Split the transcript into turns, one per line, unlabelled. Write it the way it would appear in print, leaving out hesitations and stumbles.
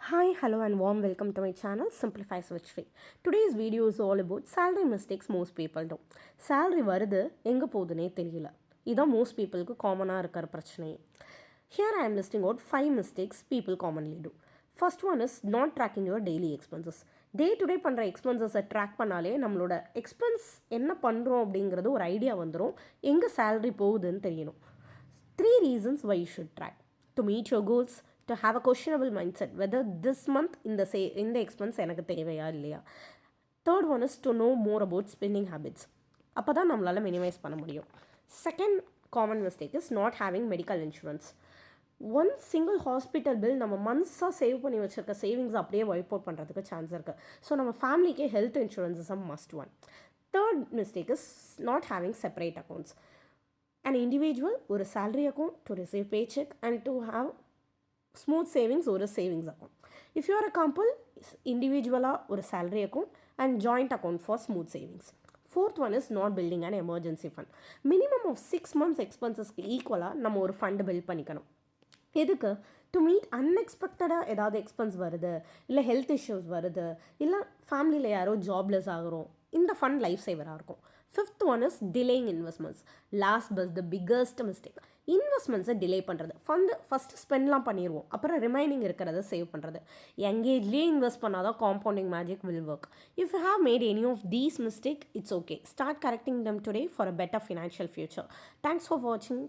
Hi, hello and warm welcome to my channel Simplify Switch Free. Today's video is all about salary mistakes most people do. Salary வருது எங்கே போகுதுனே தெரியல. இதான் most peopleக்கு காமனாக இருக்கிற பிரச்சனை. Here I am listing out 5 mistakes people commonly do. First one is not tracking your daily expenses. Day to day பண்ணுற எக்ஸ்பென்சஸை track பண்ணாலே நம்மளோட எக்ஸ்பென்ஸ் என்ன பண்ணுறோம் அப்படிங்கிறது ஒரு ஐடியா வந்துடும், எங்கே சேலரி போகுதுன்னு தெரியணும். 3 reasons why you should track. To meet your goals, to have a questionable mindset whether this month in the expense எனக்கு தேவையா இல்லையா. Third one is to know more about spending habits. அப்போ தான் நம்மளால் மினிமைஸ் பண்ண முடியும். Second common mistake is not having medical insurance. One single hospital bill நம்ம மந்த்ஸாக சேவ் பண்ணி வச்சுருக்க சேவிங்ஸ் அப்படியே வைப் அவுட் பண்ணுறதுக்கு சான்ஸ் இருக்குது. ஸோ நம்ம ஃபேமிலிக்கே health insurance is a must one. Third mistake is not having separate accounts. An individual ஒரு salary account to receive paycheck and to have smooth savings ஒரு savings account. If you are a couple, individual ஒரு salary account and joint account for smooth savings. Fourth one is not building an emergency fund. Minimum of 6 months expenses ஈக்குவலாக நம்ம ஒரு fund build பண்ணிக்கணும். எதுக்கு? To meet அன்எக்ஸ்பெக்டடாக ஏதாவது expense வருது, இல்லை health issues வருது, இல்லை ஃபேமிலியில் யாரோ ஜாப்லெஸ் ஆகிறோம், இந்த ஃபண்ட் லைஃப் சேவராக இருக்கும். Fifth one is delaying investments. Last but the biggest mistake. இன்வெஸ்ட்மெண்ட்ஸை டிலே பண்ணுறது. ஃபஸ்ட்டு ஸ்பெண்ட்லாம் பண்ணிடுவோம், அப்புறம் ரிமைனிங் இருக்கிறத சேவ் பண்ணுறது. எங்கேஜ்லேயே இன்வெஸ்ட் பண்ணால் தான் compounding magic will work. If you have made any of these mistake, it's okay. Start correcting them today for a better financial future. Thanks for watching.